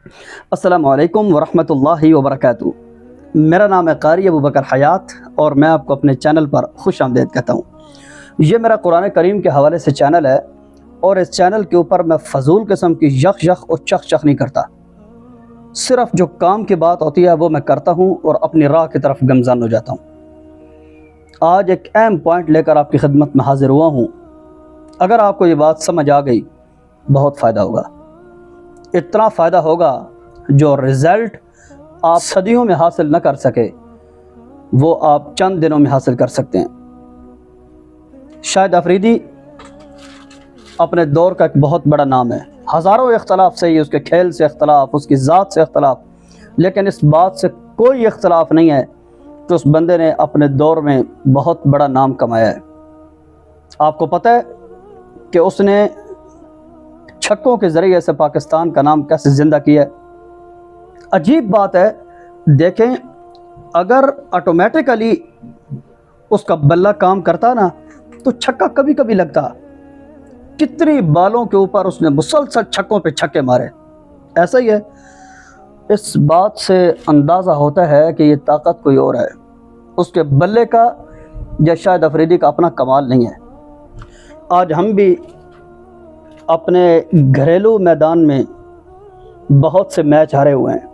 السلام علیکم ورحمۃ اللہ وبرکاتہ۔ میرا نام ہے قاری ابو بکر حیات اور میں آپ کو اپنے چینل پر خوش آمدید کہتا ہوں۔ یہ میرا قرآن کریم کے حوالے سے چینل ہے اور اس چینل کے اوپر میں فضول قسم کی یخ اور چخ نہیں کرتا۔ صرف جو کام کی بات ہوتی ہے وہ میں کرتا ہوں اور اپنی راہ کی طرف گامزن ہو جاتا ہوں۔ آج ایک اہم پوائنٹ لے کر آپ کی خدمت میں حاضر ہوا ہوں۔ اگر آپ کو یہ بات سمجھ آ گئی بہت فائدہ ہوگا، اتنا فائدہ ہوگا جو رزلٹ آپ صدیوں میں حاصل نہ کر سکے وہ آپ چند دنوں میں حاصل کر سکتے ہیں۔ شاہد افریدی اپنے دور کا ایک بہت بڑا نام ہے، ہزاروں اختلاف سے ہی، اس کے کھیل سے اختلاف، اس کی ذات سے اختلاف، لیکن اس بات سے کوئی اختلاف نہیں ہے کہ اس بندے نے اپنے دور میں بہت بڑا نام کمایا ہے۔ آپ کو پتہ ہے کہ اس نے چھکوں کے ذریعے سے پاکستان کا نام کیسے زندہ کیا ہے؟ عجیب بات ہے، دیکھیں اگر آٹومیٹیکلی اس کا بلہ کام کرتا نا تو چھکا کبھی کبھی لگتا۔ کتنی بالوں کے اوپر اس نے مسلسل چھکوں پہ چھکے مارے۔ ایسا ہی ہے، اس بات سے اندازہ ہوتا ہے کہ یہ طاقت کوئی اور ہے، اس کے بلے کا یا شاہد افریدی کا اپنا کمال نہیں ہے۔ آج ہم بھی اپنے گھریلو میدان میں بہت سے میچ ہارے ہوئے ہیں۔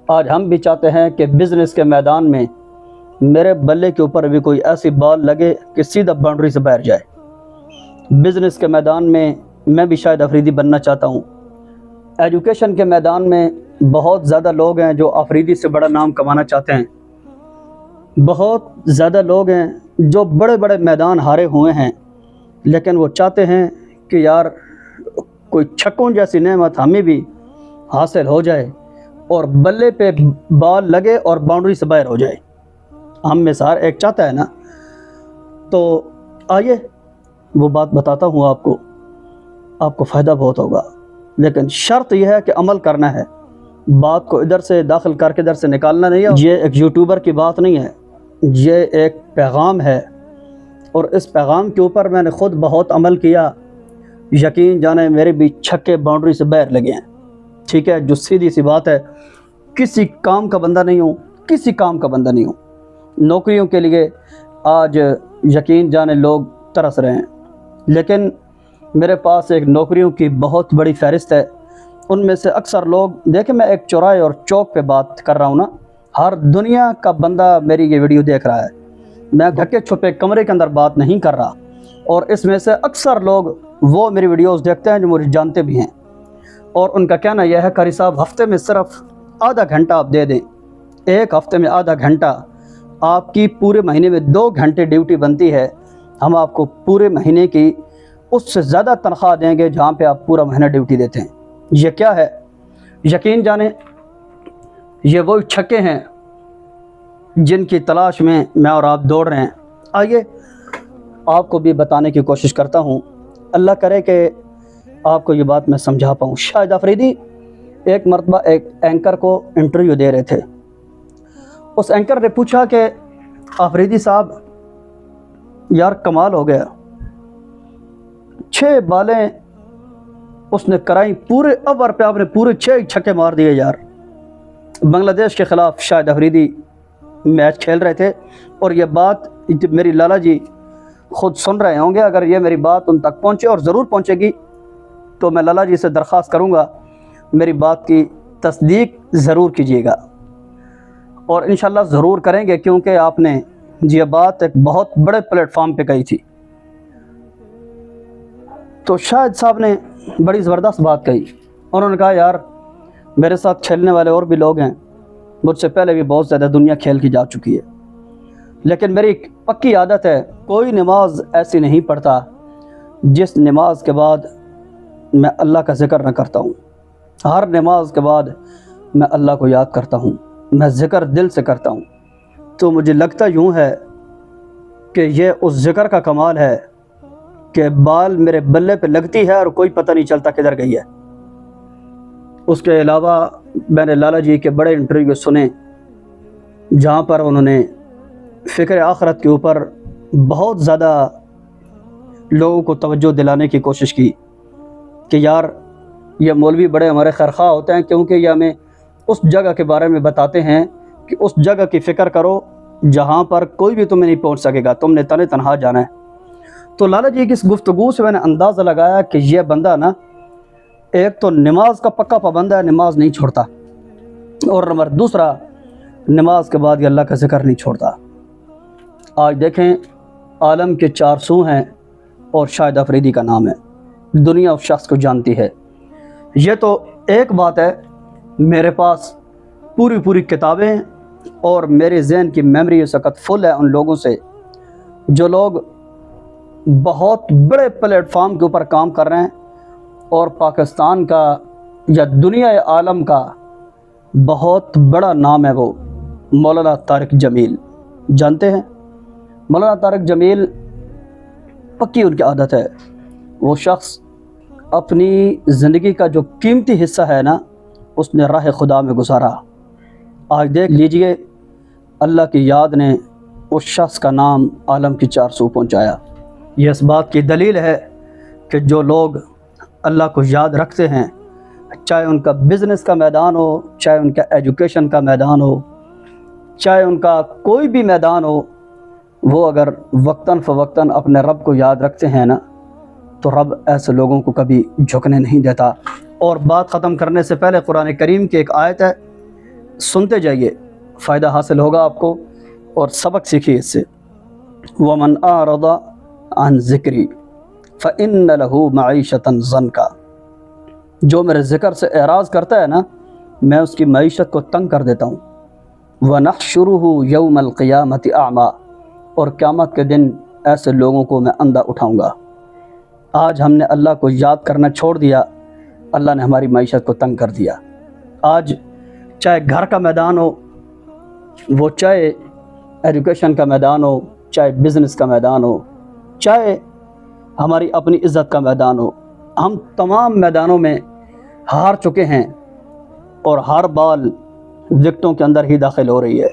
آج ہم بھی چاہتے ہیں کہ بزنس کے میدان میں میرے بلے کے اوپر بھی کوئی ایسی بال لگے کہ سیدھا باؤنڈری سے باہر جائے۔ بزنس کے میدان میں بھی شاہد افریدی بننا چاہتا ہوں۔ ایجوکیشن کے میدان میں بہت زیادہ لوگ ہیں جو افریدی سے بڑا نام کمانا چاہتے ہیں۔ بہت زیادہ لوگ ہیں جو بڑے بڑے میدان ہارے ہوئے ہیں، لیکن وہ چاہتے ہیں کہ یار کوئی چھکوں جیسی نعمت ہمیں بھی حاصل ہو جائے اور بلے پہ بال لگے اور باؤنڈری سے باہر ہو جائے۔ ہم میں سے ہر ایک چاہتا ہے نا۔ تو آئیے وہ بات بتاتا ہوں آپ کو فائدہ بہت ہوگا، لیکن شرط یہ ہے کہ عمل کرنا ہے۔ بات کو ادھر سے داخل کر کے ادھر سے نکالنا نہیں ہے۔ یہ ایک یوٹیوبر کی بات نہیں ہے، یہ ایک پیغام ہے اور اس پیغام کے اوپر میں نے خود بہت عمل کیا۔ یقین جانے میرے بھی چھکے باؤنڈری سے باہر لگے ہیں، ٹھیک ہے، جو سیدھی سی بات ہے۔ کسی کام کا بندہ نہیں ہوں، کسی کام کا بندہ نہیں ہوں۔ نوکریوں کے لیے آج یقین جانے لوگ ترس رہے ہیں، لیکن میرے پاس ایک نوکریوں کی بہت بڑی فہرست ہے۔ ان میں سے اکثر لوگ دیکھیں، میں ایک چوراہے اور چوک پہ بات کر رہا ہوں نا، ہر دنیا کا بندہ میری یہ ویڈیو دیکھ رہا ہے۔ میں ڈھکے چھپے کمرے کے اندر بات نہیں کر رہا، اور اس میں سے اکثر لوگ وہ میری ویڈیوز دیکھتے ہیں جو مجھے جانتے بھی ہیں، اور ان کا کہنا یہ ہے قاری صاحب ہفتے میں صرف آدھا گھنٹہ آپ دے دیں، ایک ہفتے میں آدھا گھنٹہ، آپ کی پورے مہینے میں 2 گھنٹے ڈیوٹی بنتی ہے، ہم آپ کو پورے مہینے کی اس سے زیادہ تنخواہ دیں گے جہاں پہ آپ پورا مہینہ ڈیوٹی دیتے ہیں۔ یہ کیا ہے؟ یقین جانیں یہ وہی چھکے ہیں جن کی تلاش میں میں اور آپ دوڑ رہے ہیں۔ آئیے آپ کو بھی بتانے کی کوشش کرتا ہوں، اللہ کرے کہ آپ کو یہ بات میں سمجھا پاؤں۔ شاہد افریدی ایک مرتبہ ایک اینکر کو انٹرویو دے رہے تھے۔ اس اینکر نے پوچھا کہ افریدی صاحب یار کمال ہو گیا، 6 بالیں اس نے کرائیں، پورے اوور پہ آپ نے پورے 6 چھکے مار دیے یار۔ بنگلہ دیش کے خلاف شاہد افریدی میچ کھیل رہے تھے، اور یہ بات میری لالا جی خود سن رہے ہوں گے۔ اگر یہ میری بات ان تک پہنچے، اور ضرور پہنچے گی، تو میں لالا جی سے درخواست کروں گا میری بات کی تصدیق ضرور کیجیے گا، اور انشاءاللہ ضرور کریں گے، کیونکہ آپ نے یہ بات ایک بہت بڑے پلیٹ فارم پہ کہی تھی۔ تو شاہد صاحب نے بڑی زبردست بات کہی، انہوں نے کہا یار میرے ساتھ کھیلنے والے اور بھی لوگ ہیں، مجھ سے پہلے بھی بہت زیادہ دنیا کھیل کی جا چکی ہے، لیکن میری ایک پکی عادت ہے، کوئی نماز ایسی نہیں پڑھتا جس نماز کے بعد میں اللہ کا ذکر نہ کرتا ہوں۔ ہر نماز کے بعد میں اللہ کو یاد کرتا ہوں، میں ذکر دل سے کرتا ہوں۔ تو مجھے لگتا یوں ہے کہ یہ اس ذکر کا کمال ہے کہ بال میرے بلے پہ لگتی ہے اور کوئی پتہ نہیں چلتا کدھر گئی ہے۔ اس کے علاوہ میں نے لالا جی کے بڑے انٹرویو سنے جہاں پر انہوں نے فکر آخرت کے اوپر بہت زیادہ لوگوں کو توجہ دلانے کی کوشش کی کہ یار یہ مولوی بڑے ہمارے خیرخواہ ہوتے ہیں، کیونکہ یہ ہمیں اس جگہ کے بارے میں بتاتے ہیں کہ اس جگہ کی فکر کرو جہاں پر کوئی بھی تمہیں نہیں پہنچ سکے گا، تم نے تنہا جانا ہے۔ تو لالا جی کی اس گفتگو سے میں نے اندازہ لگایا کہ یہ بندہ نا ایک تو نماز کا پکا پابند ہے، نماز نہیں چھوڑتا، اور نمبر دوسرا نماز کے بعد یہ اللہ کا ذکر نہیں چھوڑتا۔ آج دیکھیں عالم کے 4 سو ہیں اور شاہد افریدی کا نام ہے، دنیا اس شخص کو جانتی ہے۔ یہ تو ایک بات ہے، میرے پاس پوری کتابیں اور میرے ذہن کی میموری اس وقت فل ہے ان لوگوں سے جو لوگ بہت بڑے پلیٹ فارم کے اوپر کام کر رہے ہیں، اور پاکستان کا یا دنیا عالم کا بہت بڑا نام ہے وہ مولانا طارق جمیل۔ جانتے ہیں مولانا طارق جمیل، پکی ان کی عادت ہے، وہ شخص اپنی زندگی کا جو قیمتی حصہ ہے نا اس نے راہ خدا میں گزارا۔ آج دیکھ لیجئے اللہ کی یاد نے اس شخص کا نام عالم کی 4 سو پہنچایا۔ یہ اس بات کی دلیل ہے کہ جو لوگ اللہ کو یاد رکھتے ہیں، چاہے ان کا بزنس کا میدان ہو، چاہے ان کا ایجوکیشن کا میدان ہو، چاہے ان کا کوئی بھی میدان ہو، وہ اگر وقتاً فوقتاً اپنے رب کو یاد رکھتے ہیں نا تو رب ایسے لوگوں کو کبھی جھکنے نہیں دیتا۔ اور بات ختم کرنے سے پہلے قرآن کریم کی ایک آیت ہے، سنتے جائیے، فائدہ حاصل ہوگا آپ کو اور سبق سیکھیے اس سے۔ وَمَنْ أَعْرَضَ عَنْ ذِكْرِي فَإِنَّ لَهُ مَعِيشَةً ضَنْكَ، جو میرے ذکر سے اعراض کرتا ہے نا میں اس کی معیشت کو تنگ کر دیتا ہوں۔ وَنَحْشُرُهُ يَوْمَ الْقِيَامَةِ أَعْمَى، اور قیامت کے دن ایسے لوگوں کو میں اندھا اٹھاؤں گا۔ آج ہم نے اللہ کو یاد کرنا چھوڑ دیا، اللہ نے ہماری معیشت کو تنگ کر دیا۔ آج چاہے گھر کا میدان ہو، وہ چاہے ایجوکیشن کا میدان ہو، چاہے بزنس کا میدان ہو، چاہے ہماری اپنی عزت کا میدان ہو، ہم تمام میدانوں میں ہار چکے ہیں، اور ہر بال وکٹوں کے اندر ہی داخل ہو رہی ہے۔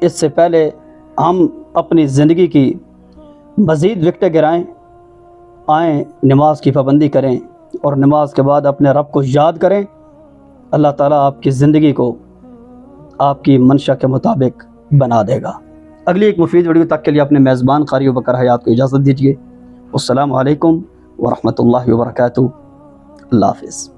اس سے پہلے ہم اپنی زندگی کی مزید وکٹیں گرائیں، آئیں نماز کی پابندی کریں، اور نماز کے بعد اپنے رب کو یاد کریں۔ اللہ تعالیٰ آپ کی زندگی کو آپ کی منشا کے مطابق بنا دے گا۔ اگلی ایک مفید ویڈیو تک کے لیے اپنے میزبان قاری ابوبکر حیات کو اجازت دیجیے۔ السلام علیکم ورحمۃ اللہ وبرکاتہ۔ اللہ حافظ۔